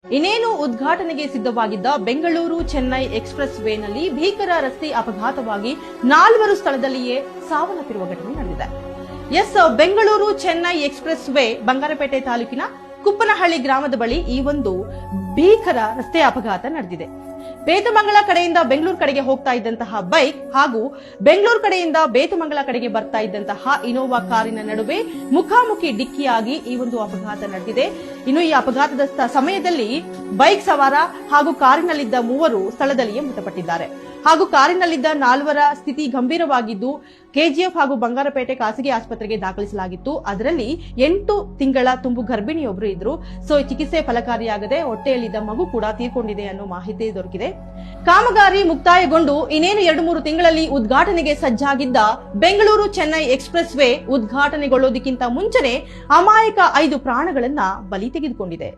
ಇನ್ನೇನು ಉದ್ಘಾಟನೆಗೆ ಸಿದ್ಧವಾಗಿದ್ದ ಬೆಂಗಳೂರು ಚೆನ್ನೈ ಎಕ್ಸ್‌ಪ್ರೆಸ್ ವೇನಲ್ಲಿ ಭೀಕರ ರಸ್ತೆ ಅಪಘಾತವಾಗಿ 4 ಸ್ಥಳದಲ್ಲಿಯೇ ಸಾವನ್ನಪ್ಪಿರುವ ಘಟನೆ ನಡೆದಿದೆ. ಬೆಂಗಳೂರು ಚೆನ್ನೈ ಎಕ್ಸ್‌ಪ್ರೆಸ್ ವೇ ಬಂಗಾರಪೇಟೆ ತಾಲೂಕಿನ ಕುಪ್ಪನಹಳ್ಳಿ ಗ್ರಾಮದ ಬಳಿ ಈ ಒಂದು ಭೀಕರ ರಸ್ತೆ ಅಪಘಾತ ನಡೆದಿದೆ. ಬೇತಮಂಗಲ ಕಡೆಯಿಂದ ಬೆಂಗಳೂರು ಕಡೆಗೆ ಹೋಗ್ತಾ ಇದ್ದಂತಹ ಬೈಕ್ ಹಾಗೂ ಬೆಂಗಳೂರು ಕಡೆಯಿಂದ ಬೇತಮಂಗಲ ಕಡೆಗೆ ಬರ್ತಾ ಇದ್ದಂತಹ ಇನೋವಾ ಕಾರಿನ ನಡುವೆ ಮುಖಾಮುಖಿ ಡಿಕ್ಕಿಯಾಗಿ ಈ ಒಂದು ಅಪಘಾತ ನಡೆದಿದೆ. ಇನ್ನು ಈ ಅಪಘಾತದ ಸಮಯದಲ್ಲಿ ಬೈಕ್ ಸವಾರ ಹಾಗೂ ಕಾರಿನಲ್ಲಿದ್ದ 3 ಸ್ಥಳದಲ್ಲಿಯೇ ಮೃತಪಟ್ಟಿದ್ದಾರೆ. ಹಾಗೂ ಕಾರಿನಲ್ಲಿದ್ದ 4 ಸ್ಥಿತಿ ಗಂಭೀರವಾಗಿದ್ದು ಕೆಜಿಎಫ್ ಹಾಗೂ ಬಂಗಾರಪೇಟೆ ಖಾಸಗಿ ಆಸ್ಪತ್ರೆಗೆ ದಾಖಲಿಸಲಾಗಿತ್ತು. ಅದರಲ್ಲಿ 8 ತಿಂಗಳ ತುಂಬು ಗರ್ಭಿಣಿಯೊಬ್ಬರು ಇದ್ರು. ಚಿಕಿತ್ಸೆ ಫಲಕಾರಿಯಾಗದೆ ಹೊಟ್ಟೆಯಲ್ಲಿದ್ದ ಮಗು ಕೂಡ ತೀರ್ಕೊಂಡಿದೆ ಅನ್ನೋ ಮಾಹಿತಿ ದೊರಕಿದೆ. ಕಾಮಗಾರಿ ಮುಕ್ತಾಯಗೊಂಡು ಇನ್ನೇನು 2-3 ತಿಂಗಳಲ್ಲಿ ಉದ್ಘಾಟನೆಗೆ ಸಜ್ಜಾಗಿದ್ದ ಬೆಂಗಳೂರು ಚೆನ್ನೈ ಎಕ್ಸ್‌ಪ್ರೆಸ್ ವೇ ಉದ್ಘಾಟನೆಗೊಳ್ಳೋದಕ್ಕಿಂತ ಮುಂಚೆನೆ ಅಮಾಯಕ 5 ಪ್ರಾಣಗಳನ್ನ ಬಲಿ ತೆಗೆದುಕೊಂಡಿದೆ.